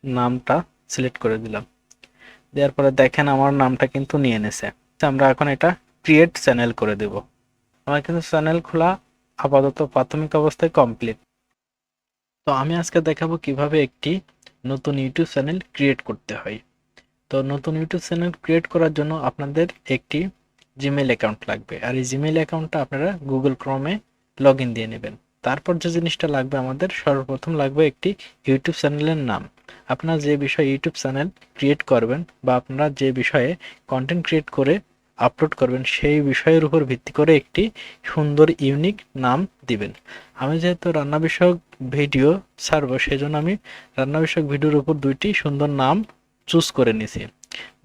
নামটা সিলেক্ট করে দিলাম। দেওয়ার পরে দেখেন আমার নামটা কিন্তু নিয়ে নেছে। আমরা এখন এটা ক্রিয়েট চ্যানেল করে দেব। আমার কিন্তু চ্যানেল খোলা আপাতত প্রাথমিক অবস্থায় কমপ্লিট। তো আমি আজকে দেখাবো কিভাবে একটি নতুন ইউটিউব চ্যানেল ক্রিয়েট করতে হয়। তো নতুন ইউটিউব চ্যানেল ক্রিয়েট করার জন্য আপনাদের একটি জিমেইল অ্যাকাউন্ট লাগবে, আর এই জিমেইল অ্যাকাউন্টটা আপনারা গুগল ক্রোমে লগ ইন দিয়ে নেবেন। তারপর যে জিনিসটা লাগবে আমাদের সর্বপ্রথম লাগবে একটি ইউটিউব চ্যানেলের নাম। আপনারা যে বিষয়ে ইউটিউব চ্যানেল ক্রিয়েট করবেন বা আপনারা যে বিষয়ে কন্টেন্ট ক্রিয়েট করে আপলোড করবেন সেই বিষয়ের উপর ভিত্তি করে একটি সুন্দর ইউনিক নাম দিবেন। আমি যেহেতু রান্না বিষয়ক ভিডিও ছাড়বো সেজন্য আমি রান্না বিষয়ক ভিডিওর উপর দুইটি সুন্দর নাম চুজ করে নিছি।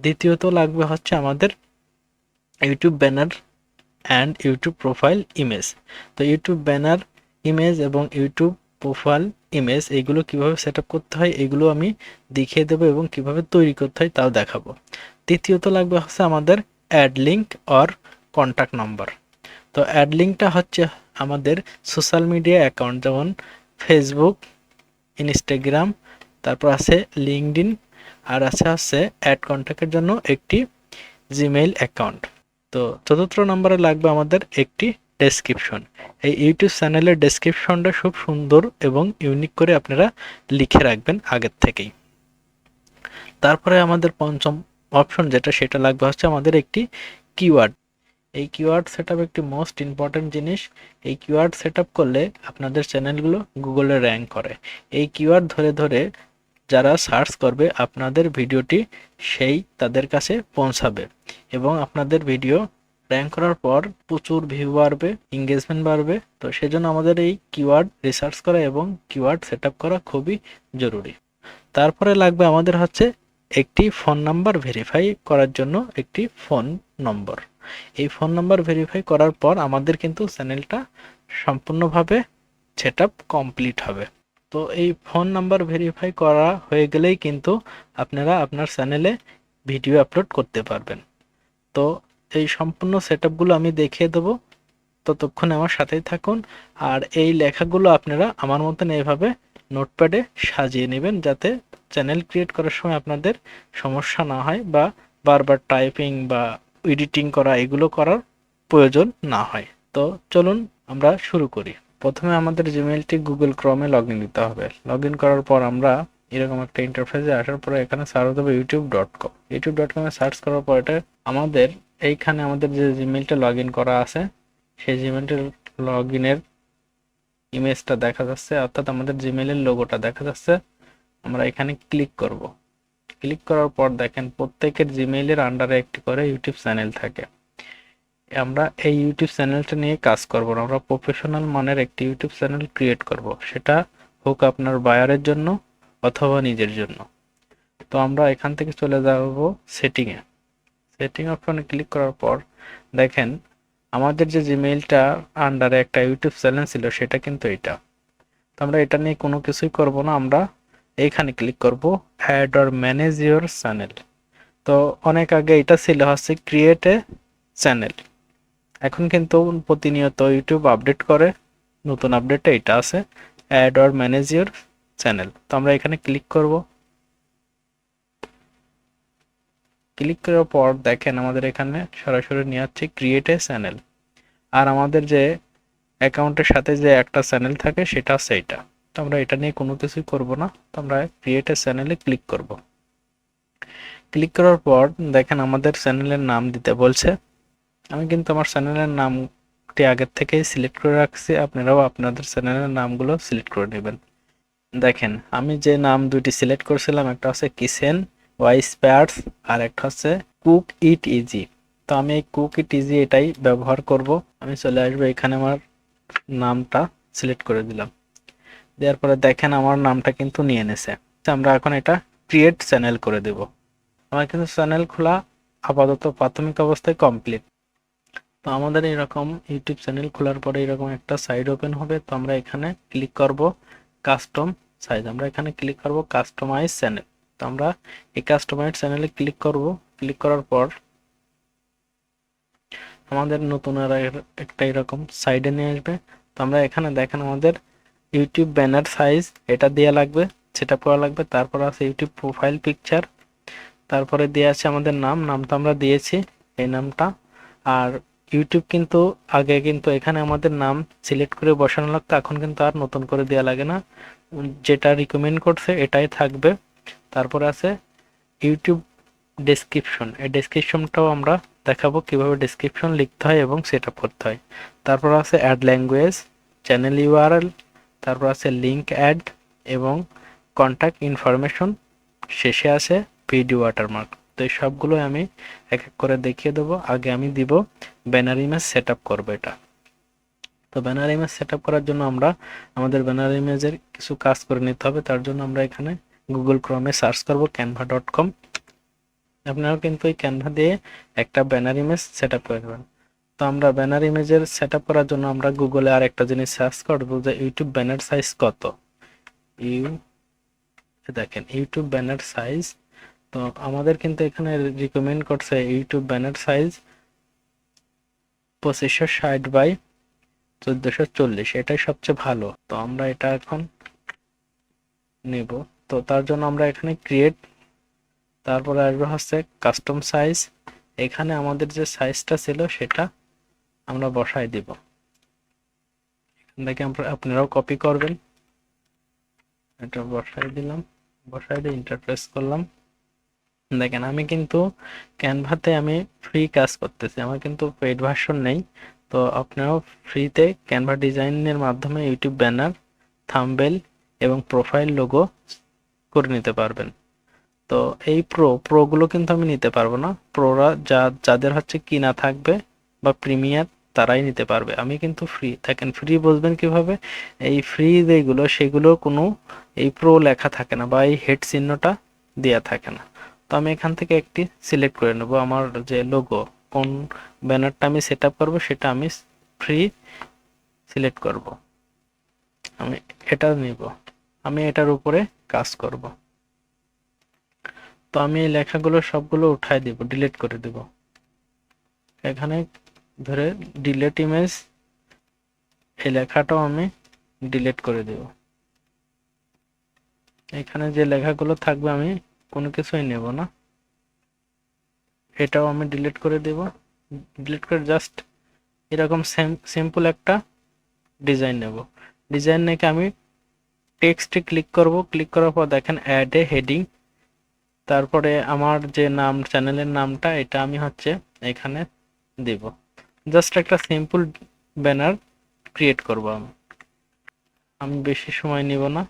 দ্বিতীয়ত লাগবে হচ্ছে আমাদের YouTube banner and YouTube profile image. তো ইউটিউব ব্যানার ইমেজ এবং ইউটিউব প্রোফাইল ইমেজ এগুলো কিভাবে সেট আপ করতে হয় এগুলো আমি দেখিয়ে দেবো এবং কিভাবে তৈরি করতে হয় তাও দেখাবো। তৃতীয়ত লাগবে হচ্ছে আমাদের add link or contact number. তো অ্যাড লিঙ্কটা হচ্ছে আমাদের সোশ্যাল মিডিয়া অ্যাকাউন্ট, যেমন ফেসবুক, ইনস্টাগ্রাম, তারপর আছে লিঙ্কডইন, আর আছে অ্যাড কন্ট্যাক্টের জন্য একটি জিমেইল অ্যাকাউন্ট। তো চতুর্থ নম্বরে লাগবে আমাদের একটি ডেসক্রিপশন। এই ইউটিউব চ্যানেলের ডেসক্রিপশনটা খুব সুন্দর এবং ইউনিক করে আপনারা লিখে রাখবেন আগের থেকেই। তারপরে আমাদের পঞ্চম অপশন যেটা সেটা লাগবে হচ্ছে আমাদের একটি কিওয়ার্ড। এই কিওয়ার্ড সেটআপ একটি মোস্ট ইম্পর্টেন্ট জিনিস। এই কিওয়ার্ড সেটআপ করলে আপনাদের চ্যানেলগুলো গুগলে র্যাঙ্ক করে। এই কিওয়ার্ড ধরে ধরে যারা সার্চ করবে আপনাদের ভিডিওটি সেই তাদের কাছে পৌঁছাবে এবং আপনাদের ভিডিও র্যাঙ্ক করার পর প্রচুর ভিউ বাড়বে, এঙ্গেজমেন্ট বাড়বে। তো সেজন্য আমাদের এই কিওয়ার্ড রিসার্চ করা এবং কিওয়ার্ড সেটআপ করা খুবই জরুরি। তারপরে লাগবে আমাদের হচ্ছে একটি ফোন নাম্বার ভেরিফাই করার জন্য একটি ফোন নম্বর। এই ফোন নাম্বার ভেরিফাই করার পর আমাদের কিন্তু চ্যানেলটা সম্পূর্ণভাবে সেটআপ কমপ্লিট হবে। তো এই ফোন নাম্বার ভেরিফাই করা হয়ে গেলেই কিন্তু আপনারা আপনার চ্যানেলে ভিডিও আপলোড করতে পারবেন। তো এই সম্পূর্ণ সেটআপগুলো আমি দেখিয়ে দেবো, ততক্ষণে আমার সাথেই থাকুন। আর এই লেখাগুলো আপনারা আমার মতন এইভাবে নোটপ্যাডে সাজিয়ে নেবেন যাতে চ্যানেল ক্রিয়েট করার সময় আপনাদের সমস্যা না হয় বা বারবার টাইপিং বা এডিটিং করা এগুলো করার প্রয়োজন না হয়। তো চলুন আমরা শুরু করি। প্রথমে আমাদের জিমেইলটি গুগল ক্রোমে লগ ইন দিতে হবে। লগ ইন করার পর আমরা এরকম একটা ইন্টারফেসে আসার পরে এখানে সার্চ দেবো ইউটিউব.com। ইউটিউব.com এ সার্চ করার পর এটা আমাদের এইখানে আমাদের যে জিমেইলটা লগ ইন করা আছে সেই জিমেইলের লগ ইনের ইমেজটা দেখা যাচ্ছে, অর্থাৎ আমাদের জিমেইলের লোগোটা দেখা যাচ্ছে। আমরা এখানে ক্লিক করব। ক্লিক করার পর দেখেন প্রত্যেকের জিমেইলের আন্ডারে একটি করে ইউটিউব চ্যানেল থাকে। আমরা এই ইউটিউব চ্যানেলটা নিয়ে কাজ করব না, আমরা প্রফেশনাল মানের একটি ইউটিউব চ্যানেল ক্রিয়েট করব, সেটা হোক আপনার বায়ারের জন্য অথবা নিজের জন্য। তো আমরা এখান থেকে চলে যাব সেটিংয়ে। সেটিং অপশনে ক্লিক করার পর দেখেন আমাদের যে জিমেইলটা আন্ডারে একটা ইউটিউব চ্যানেল ছিল সেটা কিন্তু এটা। তো আমরা এটা নিয়ে কোনো কিছুই করব না, আমরা এইখানে ক্লিক করব add or manage your channel. তো অনেক আগে এটা ছিল হচ্ছে ক্রিয়েট এ চ্যানেল, এখন কিন্তু প্রতিনিয়ত ইউটিউব আপডেট করে, নতুন আপডেটে এটা আছে add or manage your channel. তো আমরা এখানে ক্লিক করব। ক্লিক করার পর দেখেন আমাদের এখানে সরাসরি নিয়ে যাচ্ছে ক্রিয়েট এ চ্যানেল, আর আমাদের যে অ্যাকাউন্টের সাথে যে একটা চ্যানেল থাকে সেটা হচ্ছে এইটা। তো আমরা এটা নিয়ে কোনো কিছুই করব না, তো আমরা ক্রিয়েট এ চ্যানেলে ক্লিক করব। ক্লিক করার পর দেখেন আমাদের চ্যানেলের নাম দিতে বলছে। আমি কিন্তু আমার চ্যানেলের নামটি আগের থেকেই সিলেক্ট করে রাখছি, আপনারাও আপনাদের চ্যানেলের নামগুলো সিলেক্ট করে নেবেন। দেখেন আমি যে নাম দুইটি সিলেক্ট করেছিলাম, একটা হচ্ছে কিচেন ওয়াইস প্যাটস আর একটা হচ্ছে কুক ইট ইজি। তো আমি এই কুক ইট ইজি এটাই ব্যবহার করব। আমি চলে আসবো এখানে, আমার নামটা সিলেক্ট করে দিলাম। দেওয়ার পরে দেখেন আমার নামটা কিন্তু নিয়ে নেছে। আমরা এখন এটা ক্রিয়েট চ্যানেল করে দেব। আমার কিন্তু চ্যানেল খোলা আপাতত প্রাথমিক অবস্থায় কমপ্লিট। তো আমাদের এরকম ইউটিউব চ্যানেল খোলার পরে এরকম একটা সাইড ওপেন হবে। তো আমরা এখানে ক্লিক করব কাস্টম সাইজ, আমরা এখানে ক্লিক করব কাস্টমাইজ চ্যানেল। তো আমরা এই কাস্টমাইজ চ্যানেলে ক্লিক করব। ক্লিক করার পর আমাদের নতুন আর একটা এরকম সাইডে নিয়ে আসবে। তো আমরা এখানে দেখেন আমাদের ইউটিউব ব্যানার সাইজ এটা দেওয়া লাগবে সেট আপ করা লাগবে। তারপর আছে ইউটিউব প্রোফাইল পিকচার, তারপরে দেওয়া আছে আমাদের নামটা আমরা দিয়েছি এই নামটা। আর ইউটিউব কিন্তু আগে কিন্তু এখানে আমাদের নাম সিলেক্ট করে বসানো লাগতো, এখন কিন্তু আর নতুন করে দেওয়া লাগে না, যেটা রিকমেন্ড করছে এটাই থাকবে। তারপরে আছে ইউটিউব ডেসক্রিপশন, এই ডেসক্রিপশনটাও আমরা দেখাবো কিভাবে ডেসক্রিপশন লিখতে হয় এবং সেট আপ করতে হয়। তারপর আছে অ্যাড ল্যাঙ্গুয়েজ, চ্যানেল ইউআরএল, তারপর আছে লিঙ্ক অ্যাড এবং কন্ট্যাক্ট ইনফরমেশন, শেষে আছে ভিডিও ওয়াটারমার্ক। তো এই সবগুলো আমি এক এক করে দেখিয়ে দেবো। আগে আমি দিব ব্যানার ইমেজ সেট আপ করবো এটা। তো ব্যানার ইমেজ সেট আপ করার জন্য আমরা আমাদের ব্যানার ইমেজের কিছু কাজ করে নিতে হবে। তার জন্য আমরা এখানে গুগল ক্রোমে সার্চ করব canva.com। আপনারাও কিন্তু এই ক্যানভা দিয়ে একটা ব্যানার ইমেজ সেট আপ করে নেবেন। তো আমরা ব্যানার ইমেজের সেট আপ করার জন্য আমরা গুগলে আর একটা জিনিস সার্চ করবো যে ইউটিউব ব্যানার সাইজ কত। দেখেন ইউটিউব ব্যানার সাইজ, তো আমাদের কিন্তু এখানে রিকমেন্ড করছে ইউটিউব ব্যানার সাইজ 2560 বাই 1440, এটাই সবচেয়ে ভালো। তো আমরা এটা এখন নেব। তো তার জন্য আমরা এখানে ক্রিয়েট, তারপরে আসবে হচ্ছে কাস্টম সাইজ। এখানে আমাদের যে সাইজটা ছিল সেটা আমরা বসাই দিব। এখান থেকে আপনারাও কপি করবেন। এটা বসাই দিলাম, বসাই দিয়ে ইন্টারপ্রেস করলাম। দেখেন আমি কিন্তু ক্যানভাতে আমি ফ্রি কাজ করতেছি, আমার কিন্তু পেইড ভার্সন নেই। তো আপনারাও ফ্রিতে ক্যানভা ডিজাইনের মাধ্যমে ইউটিউব ব্যানার, থাম্বনেল এবং প্রোফাইল লোগো করে নিতে পারবেন। তো এই প্রোগুলো কিন্তু আমি নিতে পারবো না, প্রোরা যাদের হচ্ছে কিনা থাকবে বা প্রিমিয়ার তারাই নিতে পারবে। আমি কিন্তু ফ্রি, দেখেন ফ্রি বুঝবেন কিভাবে, এই ফ্রি যেগুলো সেগুলো কোনো এই প্রো লেখা থাকে না বা এই হেড চিহ্নটা দেয়া থাকে না। তো আমি এখান থেকে একটি সিলেক্ট করে নেব, আমার যে লোগো কোন ব্যানারটা আমি সেট আপ করবো সেটা আমি ফ্রি সিলেক্ট করব। আমি এটা নিব, আমি এটার উপরে কাজ করব। তো আমি এই লেখাগুলো সবগুলো উঠাই দিব, ডিলিট করে দিব। এখানে ধরে ডিলিট ইমেজ, এই লেখাটাও আমি ডিলিট করে দেব। এখানে যে লেখাগুলো থাকবে আমি কোনো কিছুই নেব না, এটাও আমি ডিলিট করে দেব। ডিলিট করে জাস্ট এরকম সিম্পল একটা ডিজাইন নেব। ডিজাইন নিয়ে আমি টেক্সটে ক্লিক করব, ক্লিক করার পর দেখেন অ্যাড এ হেডিং, তারপরে আমার যে নাম চ্যানেলের নামটা এটা আমি হচ্ছে এখানে দেব। জাস্ট একটা সিম্পল ব্যানার ক্রিয়েট করব আমি বেশি সময় নিব না।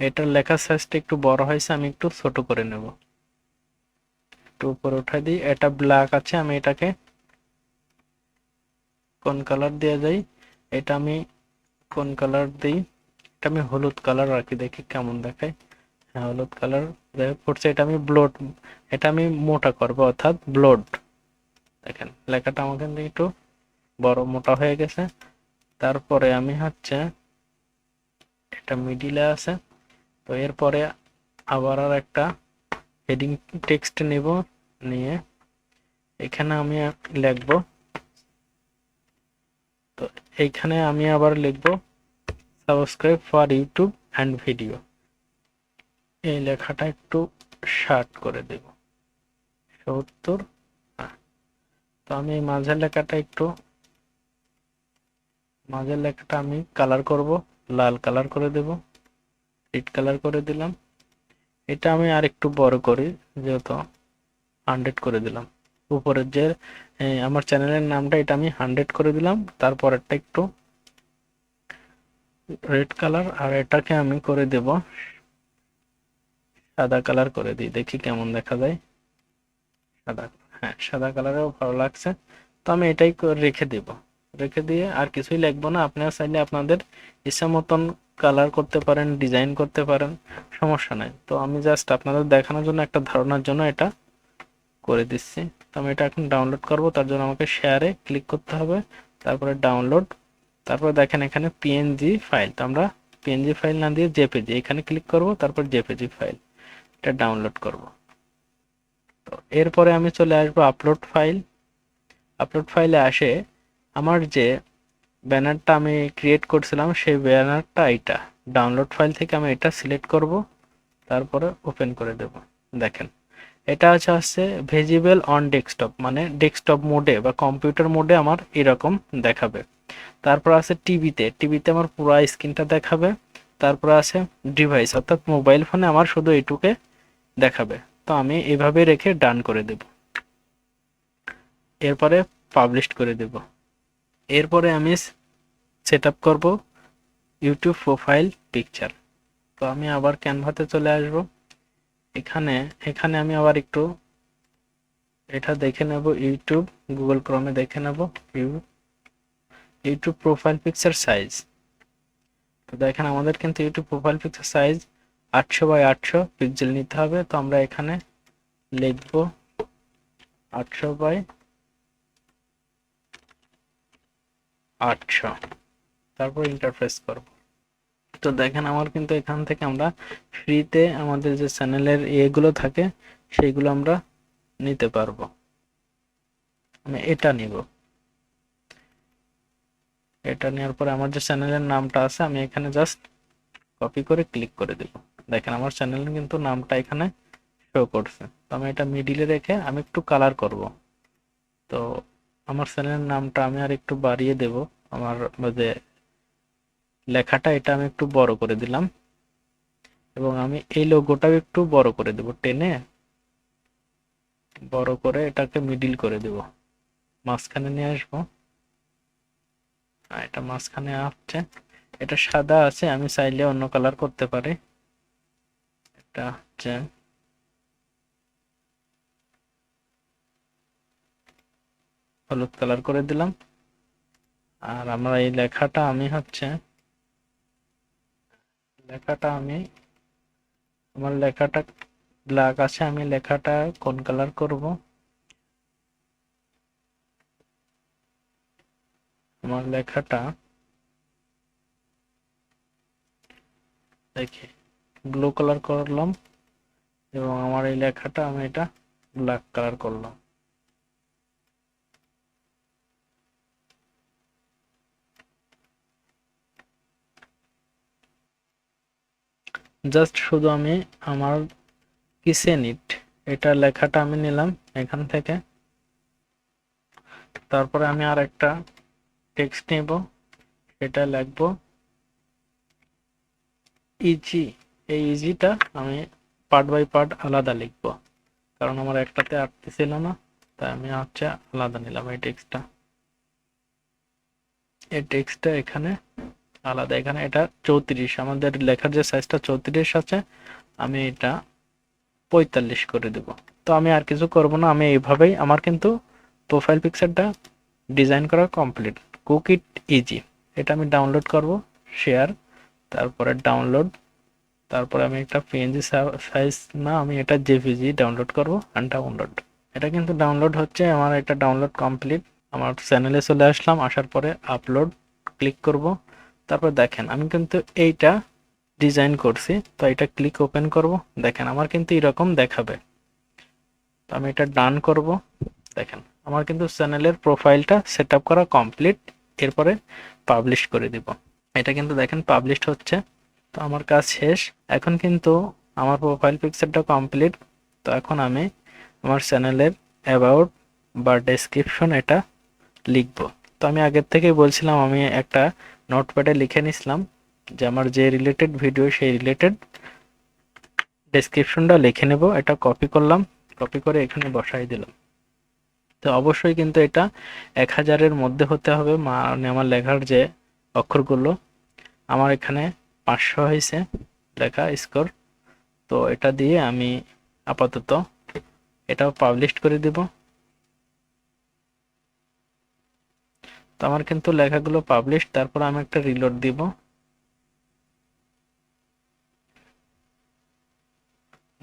এটার লেখার সাইজটা একটু বড় হয়েছে, আমি একটু ছোট করে নেব, একটু উপরে উঠাই দিই। এটা ব্ল্যাক আছে, আমি এটাকে কোন কালার দেওয়া যায়, এটা আমি কোন কালার দিই, এটা আমি হলুদ কালার রাখি, দেখি কেমন দেখায়। হ্যাঁ হলুদ কালার পড়ছে। এটা আমি ব্লোড, এটা আমি মোটা করব অর্থাৎ ব্লোড। দেখেন লেখাটা আমাকে একটু বড় মোটা হয়ে গেছে। তারপরে আমি হচ্ছে এটা মিডিলে আছে, তো এরপরে আবার আর একটা হেডিং টেক্সট নেব, নিয়ে এখানে আমি লিখব, তো এইখানে আমি আবার লিখব subscribe for YouTube and video. এই লেখাটা একটু শার্ট করে দেব 70। তো আমি এই মাঝের লেখাটা আমি কালার করব, লাল কালার করে দেব, রেড কালার করে দিলাম। এটা আমি আর একটু বড় করি, যেহেতু 100 করে দিলাম। উপরের যে আমার চ্যানেলের নামটা এটা আমি 100 করে দিলাম। তারপরেরটা একটু রেড কালার, আর এটাকে আমি করে দেব সাদা কালার করে দিই, দেখি কেমন দেখা যায়। সাদা, হ্যাঁ সাদা কালারেও ভালো লাগছে। তো আমি এটাই রেখে দেব, রেখে দিয়ে আর কিছুই লিখবো না। আপনারা চাইলে আপনাদের ইচ্ছা মতন কালার করতে পারেন, ডিজাইন করতে পারেন, সমস্যা নাই। তো আমি জাস্ট আপনাদের দেখানোর জন্য, একটা ধারণার জন্য এটা করে দিচ্ছি। তো আমি এটা এখন ডাউনলোড করব, তার জন্য আমাকে শেয়ারে ক্লিক করতে হবে, তারপরে ডাউনলোড, তারপর দেখেন এখানে পিএনজি ফাইল। তো আমরা পিএনজি ফাইল না দিয়ে জেপিজি, এখানে ক্লিক করব, তারপর জেপিজি ফাইল এটা ডাউনলোড করব। তো এরপরে আমি চলে আসবো আপলোড ফাইল। আপলোড ফাইলে আসে আমার যে ব্যানারটা আমি ক্রিয়েট করছিলাম, সেই ব্যানারটা এইটা ডাউনলোড ফাইল থেকে আমি এটা সিলেক্ট করব, তারপরে ওপেন করে দেব। দেখেন এটা হচ্ছে ভিজিবল অন ডেস্কটপ, মানে ডেস্কটপ মোডে বা কম্পিউটার মোডে আমার এরকম দেখাবে। তারপর আছে টিভিতে আমার পুরো স্ক্রিনটা দেখাবে। তারপর আছে ডিভাইস, অর্থাৎ মোবাইল ফোনে আমার শুধু এইটুকে দেখাবে। তো আমি এভাবে রেখে ডান করে দেব, এরপরে পাবলিশ করে দেব। এরপরে আমি সেট আপ করবো ইউটিউব প্রোফাইল পিকচার। তো আমি আবার ক্যানভাতে চলে আসব। এখানে এখানে আমি আবার একটু এটা দেখে নেব, ইউটিউব গুগল ক্রমে দেখে নেব ইউটিউব প্রোফাইল পিকচার সাইজ। তো দেখেন আমাদের কিন্তু YouTube profile picture size 800 by 800 pixel নিতে হবে। তো আমরা এখানে লিখব 800 বাই 800, তারপর ইন্টারফেস করব। তো দেখেন আমার কিন্তু এখান থেকে আমরা ফ্রিতে আমাদের যে চ্যানেলের এগুলো থাকে সেইগুলো আমরা নিতে পারবো। আমি এটা নিব, এটা নেওয়ার পরে আমার যে চ্যানেলের নামটা আছে আমি এখানে জাস্ট কপি করে ক্লিক করে দেব। দেখেন আমার চ্যানেলের কিন্তু নামটা এখানে শো করছে। তো আমি এটা মিডিলে রেখে আমি একটু কালার করব। তো আমার চ্যানেলের নামটা আমি আর একটু বাড়িয়ে দেব। আমার যে লেখাটা এটা আমি একটু বড় করে দিলাম, এবং আমি এই লোগোটাও একটু বড় করে দেব, টেনে বড় করে এটাকে মিডিল করে দেব, মাঝখানে নিয়ে আসবো। এটা মাঝখানে আসছে, এটা সাদা আছে, আমি চাইলে অন্য কালার করতে পারি। এটা হচ্ছে হলুদ কালার করে দিলাম। আর আমরা এই লেখাটা আমি আমার লেখাটা ব্ল্যাক আছে, আমি লেখাটা কোন কালার করব? আমার লেখাটা দেখি ব্লু কালার করলাম, এবং আমার এই লেখাটা আমি এটা ব্ল্যাক কালার করলাম। জাস্ট শুধু আমি আমার কিসেন ইট এটা লেখাটা আমি নিলাম এখান থেকে। তারপরে আমি আর একটা টেক্সট নেব, এটা লিখবো ইজি। এই ইজিটা আমি পার্ট বাই পার্ট আলাদা লিখব, কারণ আমার একটাতে আটতে ছিল না, তাই আমি আলাদা নিলাম এই টেক্সটটা এখানে আলাদা। এখানে এটা 34, আমাদের লেখার যে সাইজটা 34 আছে, আমি এটা 45 করে দেব। তো আমি আর কিছু করব না, আমি এইভাবেই আমার কিন্তু প্রোফাইল পিকচারটা ডিজাইন করা কমপ্লিট। কুক ইট ইজি, এটা আমি ডাউনলোড করব, শেয়ার, তারপরে ডাউনলোড, তারপরে আমি একটা পিএনজি সাইজ না, আমি এটা জেপিজি ডাউনলোড করব, আনডাউনলোড। এটা কিন্তু ডাউনলোড হচ্ছে, আমার এটা ডাউনলোড কমপ্লিট। আমার চ্যানেলে চলে আসলাম, আসার পরে আপলোড ক্লিক করব। তারপর দেখেন আমি কিন্তু এইটা ডিজাইন করছি, তো এটা ক্লিক ওপেন করব। দেখেন আমার কিন্তু এরকম দেখাবে। তো আমি এটা ডান করব। দেখেন আমার কিন্তু চ্যানেলের প্রোফাইলটা সেট আপ করা কমপ্লিট। এরপরে পাবলিশ করে দিব। এটা কিন্তু দেখেন পাবলিশ হচ্ছে। তো আমার কাজ শেষ। এখন কিন্তু আমার প্রোফাইল পিকচারটা কমপ্লিট। তো এখন আমি আমার চ্যানেলের অ্যাবাউট বা ডেসক্রিপশন এটা লিখব। তো আমি আগের থেকেই বলছিলাম, আমি একটা নোটপ্যাডে লিখে নিছিলাম যে আমার যে রিলেটেড ভিডিও সেই রিলেটেড ডেসক্রিপশনটা লিখে নেব। এটা কপি করলাম, কপি করে এখানে বসাই দিলাম। তো অবশ্যই কিন্তু এটা 1000-এর মধ্যে হতে হবে, মানে আমার লেখার যে অক্ষরগুলো। আমার এখানে 500 হয়েছে লেখা স্কোর। তো এটা দিয়ে আমি আপাতত এটাও পাবলিশ করে দিব। তো আমার কিন্তু লেখাগুলো পাবলিশ। তারপর আমি একটা রিলোড দিব।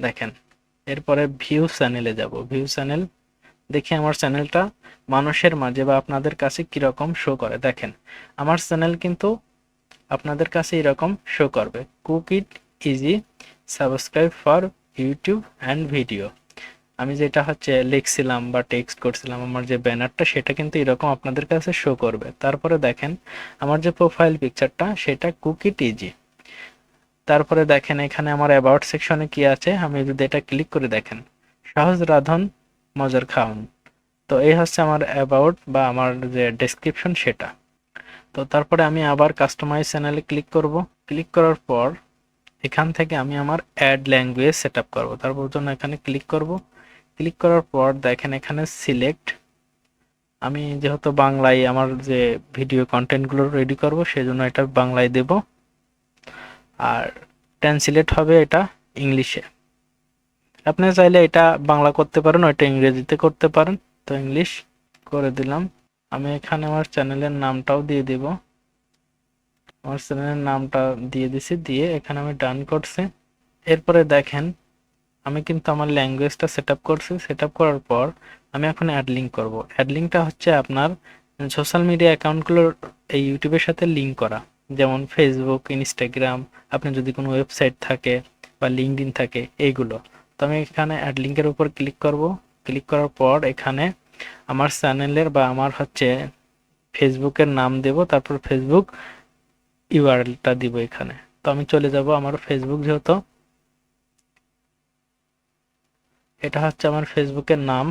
দেখেন এরপরে ভিউ চ্যানেলে যাব। ভিউ চ্যানেল দেখি আমার চ্যানেলটা মানুষের মাঝে বা আপনাদের কাছে কিরকম শো করে। দেখেন আমার চ্যানেল কিন্তু আপনাদের কাছে এরকম শো করবে, cook it easy, subscribe for YouTube and video. আমি যেটা হচ্ছে লিখছিলাম বা টেক্সট করছিলাম, আমার যে ব্যানারটা সেটা কিন্তু এরকম আপনাদের কাছে শো করবে। তারপরে দেখেন আমার যে প্রোফাইল পিকচারটা সেটা কুকি টিজি। তারপরে দেখেন এখানে আমার অ্যাবাউট সেকশনে কি আছে, আমি যদি এটা ক্লিক করে দেখেন সহজ রাধন মজার খাওন। তো এই হচ্ছে আমার অ্যাবাউট বা আমার যে ডেসক্রিপশন সেটা। তো তারপরে আমি আবার কাস্টমাইজ চ্যানেলে ক্লিক করব। ক্লিক করার পর এখান থেকে আমি আমার অ্যাড ল্যাঙ্গুয়েজ সেট আপ করবো। তারপর জন্য এখানে ক্লিক করব। ক্লিক করার পর দেখেন এখানে সিলেক্ট, আমি যেহেতু বাংলায় আমার যে ভিডিও কন্টেন্টগুলো রেডি করব সেজন্য এটা বাংলায় দেব। আর ট্রান্সলেট হবে এটা ইংলিশে। আপনি চাইলে এটা বাংলা করতে পারেন, ওইটা ইংরেজিতে করতে পারেন। তো ইংলিশ করে দিলাম। আমি এখানে আমার চ্যানেলের নামটাও দিয়ে দিব। আমার চ্যানেলের নামটা দিয়ে দিছি, দিয়ে এখানে আমি ডান করছি। এরপরে দেখেন আমি কিন্তু আমার ল্যাঙ্গুয়েজটা সেট আপ করছি। সেট আপ করার পর আমি এখন অ্যাড লিঙ্ক করবো। অ্যাড লিঙ্কটা হচ্ছে আপনার সোশ্যাল মিডিয়া অ্যাকাউন্টগুলোর এই ইউটিউবের সাথে লিঙ্ক করা, যেমন ফেসবুক, ইনস্টাগ্রাম, আপনি যদি কোনো ওয়েবসাইট থাকে বা লিঙ্কডইন থাকে এইগুলো। তো আমি এখানে অ্যাড লিঙ্কের উপর ক্লিক করব। ক্লিক করার পর এখানে আমার চ্যানেলের বা আমার হচ্ছে ফেসবুকের নাম দেব, তারপর ফেসবুক ইউআরএলটা দিব এখানে। তো আমি চলে যাব আমার ফেসবুক, যেহেতু এটা হচ্ছে আমার ফেসবুকের নাম,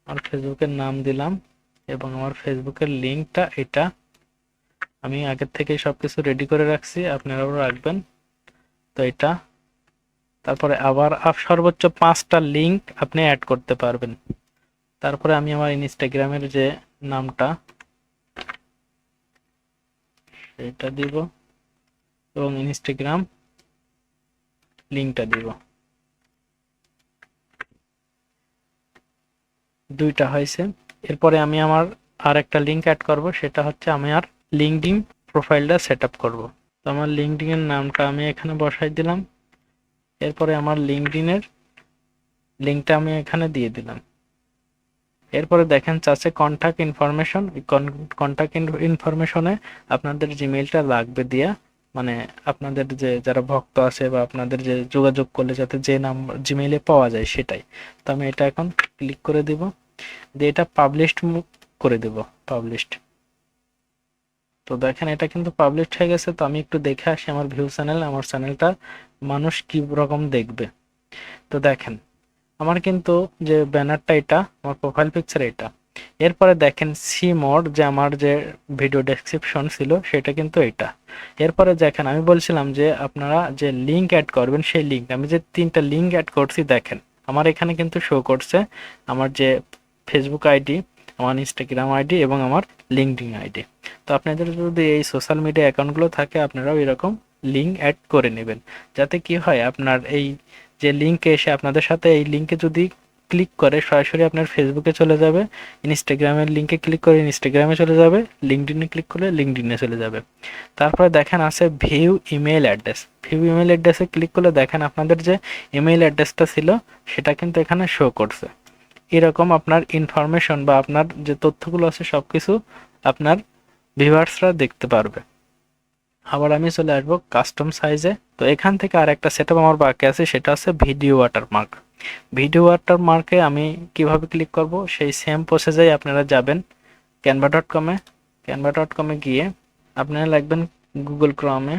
আমার ফেসবুকের নাম দিলাম এবং আমার ফেসবুকের লিঙ্কটা এটা। আমি আগের থেকে সবকিছু রেডি করে রাখছি, আপনারাও রাখবেন। তো এটা তারপরে আবার সর্বোচ্চ 5টা লিঙ্ক আপনি অ্যাড করতে পারবেন। তারপরে আমি আমার ইনস্টাগ্রামের যে নামটা সেটা দিব এবং ইনস্টাগ্রাম লিঙ্কটা দিব। দুইটা হয়েছে। এরপরে আমি আমার আর একটা লিঙ্ক অ্যাড করব, সেটা হচ্ছে আমি আর লিঙ্কডইন প্রোফাইলটা সেট আপ করবো। তো আমার লিঙ্কডইনের নামটা আমি এখানে বসাই দিলাম। এরপরে আমার লিঙ্কডইনের লিঙ্কটা আমি এখানে দিয়ে দিলাম। এরপরে দেখেন চাচ্ছে কন্ট্যাক্ট ইনফরমেশন। কন্ট্যাক্ট ইনফরমেশনে আপনাদের জিমেইলটা লাগবে দিয়া, মানে আপনাদের যে যারা ভক্ত আছে বা আপনাদের যে যোগাযোগ করলে যাতে যে নাম্বার জিমেইলে পাওয়া যায় সেটাই। তো আমি এটা এখন ক্লিক করে দিব, দিয়ে এটা পাবলিশড করে দেব, পাবলিশড। তো দেখেন এটা কিন্তু পাবলিশড হয়ে গেছে। তো আমি একটু দেখে আসি আমার ভিউ চ্যানেল, আমার চ্যানেলটা মানুষ কি রকম দেখবে। তো দেখেন আমার কিন্তু যে ব্যানারটা এটা, আমার প্রোফাইল পিকচার এটা। এরপরে দেখেন সি মোড, যে আমার যে ভিডিও ডেসক্রিপশন ছিল সেটা কিন্তু এটা। এরপরে দেখেন আমি বলছিলাম যে আপনারা যে লিঙ্ক অ্যাড করবেন সেই লিঙ্ক, আমি যে 3টা লিঙ্ক অ্যাড করছি দেখেন আমার এখানে কিন্তু শো করছে আমার যে ফেসবুক আইডি, আমার ইনস্টাগ্রাম আইডি এবং আমার লিঙ্কডইন আইডি। তো আপনাদের যদি এই সোশ্যাল মিডিয়া অ্যাকাউন্টগুলো থাকে আপনারাও এরকম লিঙ্ক অ্যাড করে নেবেন, যাতে কি হয় আপনার এই যে লিঙ্কে এসে আপনাদের সাথে এই লিঙ্কে যদি ক্লিক করে সরাসরি আপনার ফেসবুকে চলে যাবে, ইনস্টাগ্রামের লিঙ্কে ক্লিক করে ইনস্টাগ্রামে চলে যাবে, লিঙ্কডইনে ক্লিক করলে লিঙ্কডইনে চলে যাবে। তারপরে দেখেন আছে view email address. View email অ্যাড্রেসে ক্লিক করলে দেখেন আপনাদের যে ইমেল অ্যাড্রেসটা ছিল সেটা কিন্তু এখানে শো করছে। এরকম আপনার ইনফরমেশন বা আপনার যে তথ্যগুলো আছে সবকিছু আপনার ভিউয়ার্সরা দেখতে পারবে। আবার আমি চলে আসবো কাস্টম সাইজে। তো এখান থেকে আর একটা সেটআপ আমার বাকি আছে, সেটা হচ্ছে ভিডিও ওয়াটারমার্ক। ভিডিও ওয়াটারমার্কে আমি কিভাবে ক্লিক করব, সেই সেম প্রসেসেই আপনারা যাবেন canva.com-এ। canva.com-এ গিয়ে আপনারা লিখবেন গুগল ক্রমে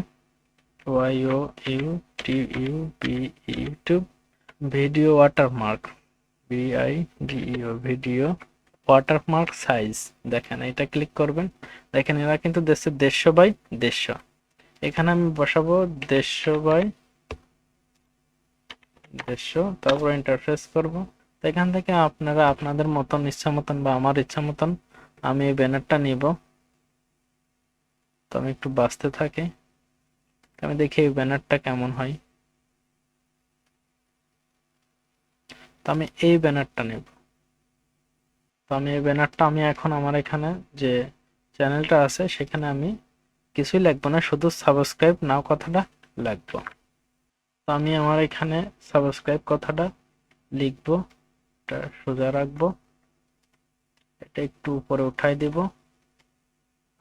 YouTube video watermark, video watermark size. দেখেন এটা ক্লিক করবেন। দেখেন এরা কিন্তু দেশে 150 বাই 150। এখানে আমি বসাবো 150 বাই 150, তারপর ইন্টারফেস করব। তো এখান থেকে আপনারা আপনাদের মতন ইচ্ছা মতন বা আমার ইচ্ছা মতন আমি এই ব্যানারটা নিব। তো আমি একটু বাঁচতে থাকি, আমি দেখি এই ব্যানারটা কেমন হয়। তো আমি এই ব্যানারটা নেব। তো আমি এই ব্যানারটা আমি এখন আমার এখানে যে চ্যানেলটা আছে সেখানে আমি কিছুই লিখবো না, শুধু সাবস্ক্রাইব নাও কথাটা লিখবো। তো আমি আমার এখানে সাবস্ক্রাইব কথাটা লিখবো, এটা সোজা রাখবো, এটা একটু উপরে উঠাই দিব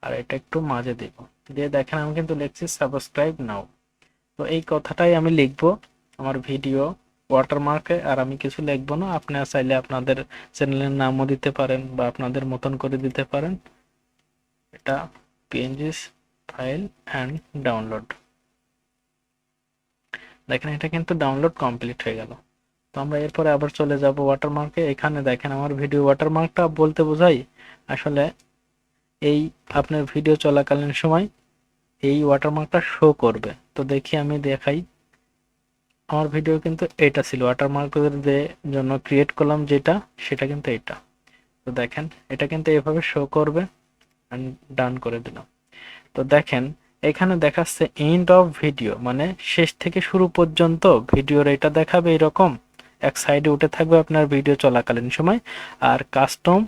আর এটা একটু মাঝে দিব, দিয়ে দেখেন আমি কিন্তু লিখছি সাবস্ক্রাইব নাও। তো এই কথাটাই আমি লিখবো আমার ভিডিও ওয়াটারমার্কে, আর আমি কিছু লিখবো না। আপনারা চাইলে আপনাদের চ্যানেলের নামও দিতে পারেন বা আপনাদের মতন করে দিতে পারেন। এটা পিএনজি ফাইল অ্যান্ড ডাউনলোড। দেখেন এটা কিন্তু ডাউনলোড কমপ্লিট হয়ে গেল। তো আমরা এরপরে আবার চলে যাব ওয়াটারমার্কে। এখানে দেখেন আমার ভিডিও ওয়াটারমার্কটা বলতে বোঝাই আসলে এই আপনার ভিডিও চলাকালীন সময় এই ওয়াটারমার্কটা শো করবে। তো দেখি আমি দেখাই, আমার ভিডিও কিন্তু এটা ছিল ওয়াটারমার্কের যে জন্য ক্রিয়েট করলাম যেটা, সেটা কিন্তু এটা। তো দেখেন এটা কিন্তু এভাবে শো করবে। ডান করে দিলাম। তো দেখেন এখানে দেখাচ্ছে এন্ড অফ ভিডিও, মানে শেষ থেকে শুরু পর্যন্ত ভিডিওর এটা দেখাবে এরকম এক সাইডে উঠে থাকবে আপনার ভিডিও চলাকালীন সময়। আর কাস্টম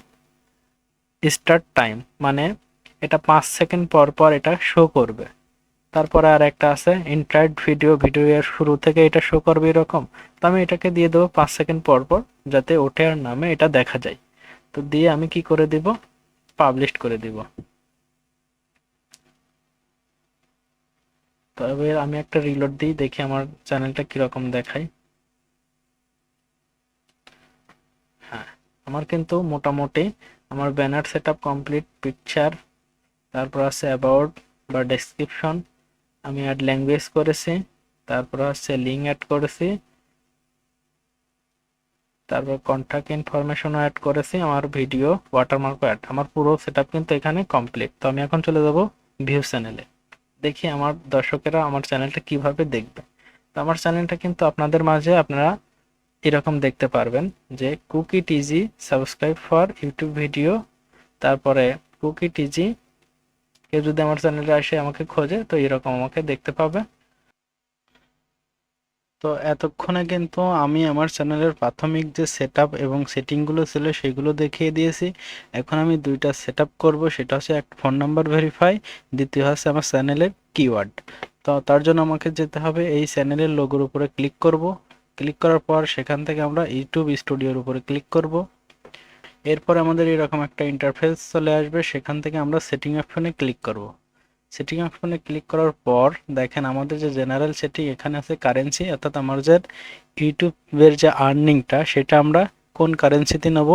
স্টার্ট টাইম, মানে এটা 5 সেকেন্ড পর পর এটা শো করবে। তারপরে আর একটা আছে ইন্টারেক্ট ভিডিও, ভিডিও এর শুরু থেকে এটা শো করবে এরকম। তো আমি এটাকে দিয়ে দেবো 5 সেকেন্ড পর পর, যাতে ওঠে আর নামে এটা দেখা যায়। তো দিয়ে আমি কি করে দিব, পাবলিশ করে দিব। তবে আমি একটা রিলোড দিই, দেখি আমার চ্যানেলটা কিরকম দেখায়। হ্যাঁ, আমার কিন্তু মোটামুটি আমার ব্যানার সেটআপ কমপ্লিট, পিকচার, তারপর আছে অ্যাবাউট বা ডেসক্রিপশন, আমি অ্যাড ল্যাঙ্গুয়েজ করেছি, তারপর হচ্ছে লিঙ্ক অ্যাড করেছি, তারপর কন্ট্যাক্ট ইনফরমেশনও অ্যাড করেছি, আমার ভিডিও ওয়াটারমার্কও অ্যাড, আমার পুরো সেটআপ কিন্তু এখানে কমপ্লিট। তো আমি এখন চলে যাব ভিউ চ্যানেলে, দেখি আমার দর্শকেরা আমার চ্যানেলটা কিভাবে দেখবে। তো আমার চ্যানেলটা কিন্তু আপনাদের মাঝে আপনারা এরকম দেখতে পারবেন যে কুকি টিজি সাবস্ক্রাইব ফর ইউটিউব ভিডিও, তারপরে কুকি টিজি, কেউ যদি আমার চ্যানেলে আসে আমাকে খোঁজে তো এরকম আমাকে দেখতে পাবে। তো এতক্ষণে কিন্তু আমি আমার চ্যানেলের প্রাথমিক যে সেটআপ এবং সেটিংগুলো ছিল সেগুলো দেখিয়ে দিয়েছি। এখন আমি দুইটা সেটআপ করব, সেটা হচ্ছে এক ফোন নাম্বার ভেরিফাই, দ্বিতীয় হচ্ছে আমার চ্যানেলের কিওয়ার্ড। তো তার জন্য আমাকে যেতে হবে এই চ্যানেলের লোগোর উপরে ক্লিক করব। ক্লিক করার পর সেখান থেকে আমরা ইউটিউব স্টুডিওর উপরে ক্লিক করব। এরপর আমাদের এরকম একটা ইন্টারফেস চলে আসবে, সেখান থেকে আমরা সেটিং অপশনে ক্লিক করব। সেটিং অপশনে ক্লিক করার পর দেখেন আমাদের যে জেনারেল সেটিং এখানে আছে কারেন্সি, অর্থাৎ আমার যে ইউটিউবের যে আর্নিংটা সেটা আমরা কোন কারেন্সিতে নেব,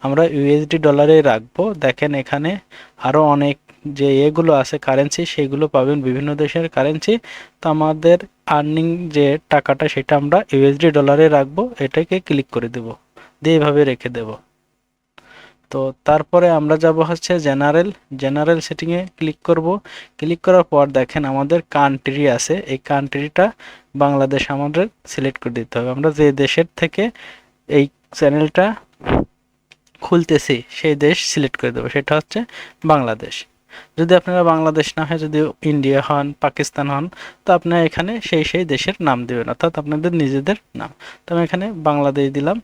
আমরা ইউএসডি ডলারে রাখবো। দেখেন এখানে আরও অনেক যে এগুলো আছে কারেন্সি, সেগুলো পাবেন বিভিন্ন দেশের কারেন্সি। তো আমাদের আর্নিং যে টাকাটা সেটা আমরা ইউএসডি ডলারে রাখবো, এটাকে ক্লিক করে দেব, দিয়ে এভাবে রেখে দেব। তো তারপরে আমরা যাব হচ্ছে জেনারেল, জেনারেল সেটিংয়ে ক্লিক করব। ক্লিক করার পর দেখেন আমাদের কান্ট্রি আছে, এই কান্ট্রিটা বাংলাদেশ আমাদের সিলেক্ট করে দিতে হবে। আমরা যে দেশের থেকে এই চ্যানেলটা খুলতেছি সেই দেশ সিলেক্ট করে দেবো, সেটা হচ্ছে বাংলাদেশ। যদি আপনারা বাংলাদেশ না হয় যদি ইন্ডিয়া হন, পাকিস্তান হন, তো আপনারা এখানে সেই দেশের নাম দেবেন, অর্থাৎ আপনাদের নিজেদের নাম। তো আমি এখানে বাংলাদেশ দিলাম।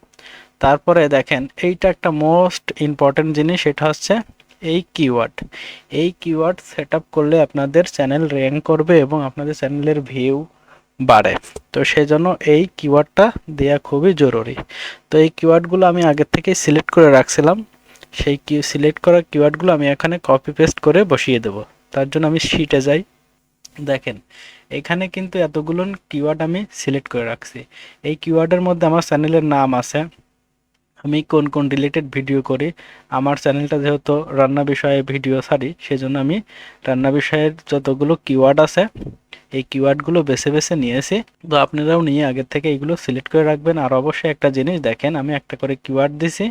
তারপরে দেখেন এইটা একটা মোস্ট ইম্পর্টেন্ট জিনিস, সেটা হচ্ছে এই কিওয়ার্ড। এই কিওয়ার্ড সেট আপ করলে আপনাদের চ্যানেল র্যাঙ্ক করবে এবং আপনাদের চ্যানেলের ভিউ বাড়ে। তো সেই জন্য এই কিওয়ার্ডটা দেওয়া খুবই জরুরি। তো এই কিওয়ার্ডগুলো আমি আগে থেকে সিলেক্ট করে রাখছিলাম, সেই সিলেক্ট করা কিওয়ার্ডগুলো আমি এখানে কপি পেস্ট করে বসিয়ে দেব। তার জন্য আমি শিটে যাই। দেখেন এখানে কিন্তু এতগুলো কিওয়ার্ড আমি সিলেক্ট করে রাখছি। এই কিওয়ার্ডের মধ্যে আমার চ্যানেলের নাম আছে, আমি কোন কোন রিলেটেড ভিডিও করি, আমার চ্যানেলটা যেহেতু রান্না বিষয়ে ভিডিও ছাড়ি সেজন্য আমি রান্না বিষয়ের যতগুলো কিওয়ার্ড আছে এই কিওয়ার্ডগুলো বেছে বেছে নিয়েছি। তো আপনারাও নিয়ে আগের থেকে এইগুলো সিলেক্ট করে রাখবেন। আর অবশ্যই একটা জিনিস দেখেন, আমি একটা করে কিওয়ার্ড দিছি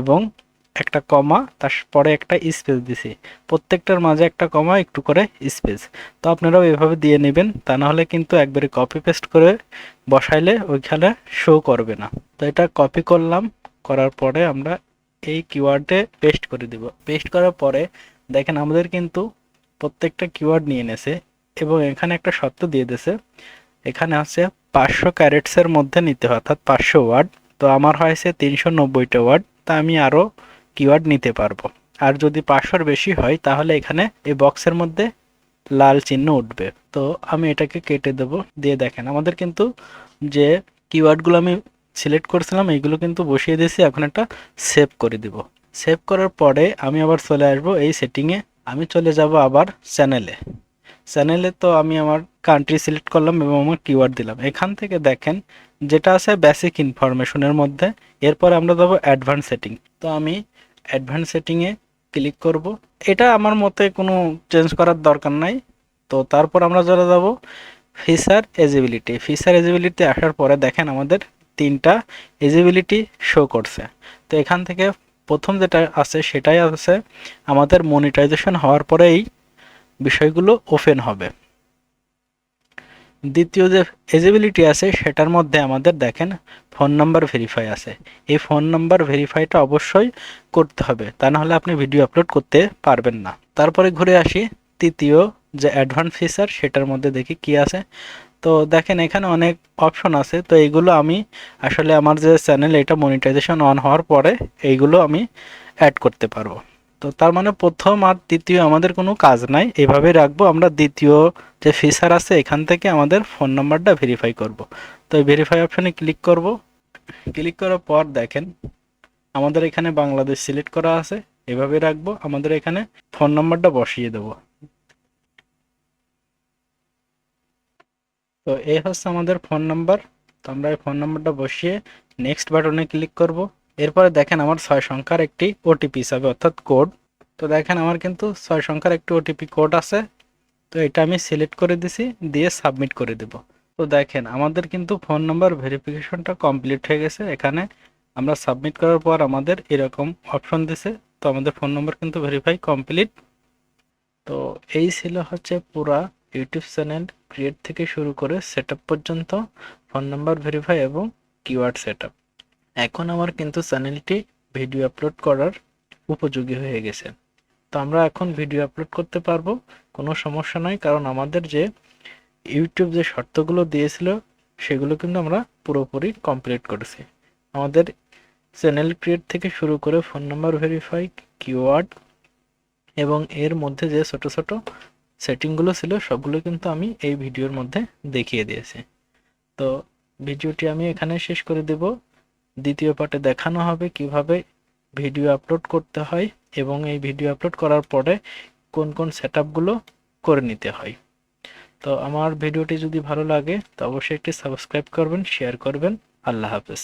এবং একটা কমা, তারপরে একটা স্পেস দিছি, প্রত্যেকটার মাঝে একটা কমা একটু করে স্পেস। তো আপনারাও এভাবে দিয়ে নেবেন, তা নাহলে কিন্তু একবারে কপি পেস্ট করে বসাইলে ওইখানে শো করবে না। তো এটা কপি করলাম, করার পরে আমরা এই কিওয়ার্ডে পেস্ট করে দিব। পেস্ট করার পরে দেখেন আমাদের কিন্তু প্রত্যেকটা কিওয়ার্ড নিয়ে নেছে এবং এখানে একটা শর্ত দিয়ে দিয়েছে, এখানে আছে 500 ক্যারেটসের মধ্যে নিতে হয়, অর্থাৎ 500 ওয়ার্ড। তো আমার হয়েছে 390টা ওয়ার্ড, তা আমি আরও কিওয়ার্ড নিতে পারবো। আর যদি 500-র বেশি হয় তাহলে এখানে এই বক্সের মধ্যে লাল চিহ্ন উঠবে। তো আমি এটাকে কেটে দেব। দিয়ে দেখেন আমাদের কিন্তু যে কিওয়ার্ডগুলো আমি সিলেক্ট করেছিলাম এইগুলো কিন্তু বসিয়ে দিয়েছি, এখন একটা সেভ করে দিব। সেভ করার পরে আমি আবার চলে আসব এই সেটিংয়ে, আমি চলে যাব আবার চ্যানেলে। চ্যানেলে তো আমি আমার কান্ট্রি সিলেক্ট করলাম এবং আমার কিওয়ার্ড দিলাম। এখান থেকে দেখেন যেটা আছে বেসিক ইনফরমেশনের মধ্যে, এরপর আমরা যাবো অ্যাডভান্স সেটিং। তো আমি অ্যাডভান্স সেটিংয়ে ক্লিক করব। এটা আমার মতে কোনো চেঞ্জ করার দরকার নাই। তো তারপর আমরা চলে যাব ফিচার এজিবিলিটি। ফিচার এজিবিলিটি আসার পরে দেখেন আমাদের 3টা এজিবিলিটি শো করছে। তো এখান থেকে প্রথম যেটা আছে সেটাই আছে আমাদের মনিটাইজেশন হওয়ার পরে এই বিষয়গুলো ওপেন হবে। দ্বিতীয় যে এজিবিলিটি আছে সেটার মধ্যে আমাদের দেখেন ফোন নাম্বার ভেরিফাই আছে। এই ফোন নাম্বার ভেরিফাইটা অবশ্যই করতে হবে, তা নাহলে আপনি ভিডিও আপলোড করতে পারবেন না। তারপরে ঘুরে আসি তৃতীয় যে অ্যাডভান্স ফিচার, সেটার মধ্যে দেখি কি আছে। তো দেখেন এখানে অনেক অপশন আছে। তো এইগুলো আমি আসলে আমার যে চ্যানেল এটা মনিটাইজেশন অন হওয়ার পরে এইগুলো আমি অ্যাড করতে পারবো। তো তার মানে প্রথম আর দ্বিতীয় আমাদের কোনো কাজ নাই, এভাবেই রাখবো। আমরা দ্বিতীয় যে ফিচার আছে এখান থেকে আমাদের ফোন নাম্বারটা ভেরিফাই করব। তো এই ভেরিফাই অপশনে ক্লিক করব। ক্লিক করার পর দেখেন আমাদের এখানে বাংলাদেশ সিলেক্ট করা আছে, এভাবে রাখবো। আমাদের এখানে ফোন নাম্বারটা বসিয়ে দেবো। তো এই হচ্ছে আমাদের ফোন নাম্বার। তো আমরা এই ফোন নাম্বারটা বসিয়ে নেক্সট বাটনে ক্লিক করব। এরপরে দেখেন আমার 6 সংখ্যার একটি ওটিপি হিসাবে অর্থাৎ কোড। তো দেখেন আমার কিন্তু 6 সংখ্যার একটি ওটিপি কোড আছে। তো এটা আমি সিলেক্ট করে দিছি, দিয়ে সাবমিট করে দেব। তো দেখেন আমাদের কিন্তু ফোন নাম্বার ভেরিফিকেশনটা কমপ্লিট হয়ে গেছে। এখানে আমরা সাবমিট করার পর আমাদের এরকম অপশন দিছে। তো আমাদের ফোন নাম্বার কিন্তু ভেরিফাই কমপ্লিট। তো এই ছিল হচ্ছে পুরা ইউটিউব চ্যানেল ক্রিয়েট থেকে শুরু করে সেটআপ পর্যন্ত, ফোন নাম্বার ভেরিফাই এবং কিওয়ার্ড সেটআপ। এখন আমার কিন্তু চ্যানেলটি ভিডিও আপলোড করার উপযোগী হয়ে গেছে। তো আমরা এখন ভিডিও আপলোড করতে পারবো, কোনো সমস্যা নয়, কারণ আমাদের যে ইউটিউব যে শর্তগুলো দিয়েছিল সেগুলো কিন্তু আমরা পুরোপুরি কমপ্লিট করেছি। আমাদের চ্যানেল ক্রিয়েট থেকে শুরু করে ফোন নাম্বার ভেরিফাই, কিওয়ার্ড এবং এর মধ্যে যে ছোট ছোট সেটিংগুলো ছিল সবগুলো কিন্তু আমি এই ভিডিওর মধ্যে দেখিয়ে দিয়েছি। তো ভিডিওটি আমি এখানে শেষ করে দেব। দ্বিতীয় পার্টে দেখানো হবে কিভাবে ভিডিও আপলোড করতে হয় এবং এই ভিডিও আপলোড করার পরে কোন কোন সেটআপগুলো করে নিতে হয়। তো আমার ভিডিওটি যদি ভালো লাগে তো অবশ্যই একটি সাবস্ক্রাইব করবেন, শেয়ার করবেন। আল্লাহ হাফেজ।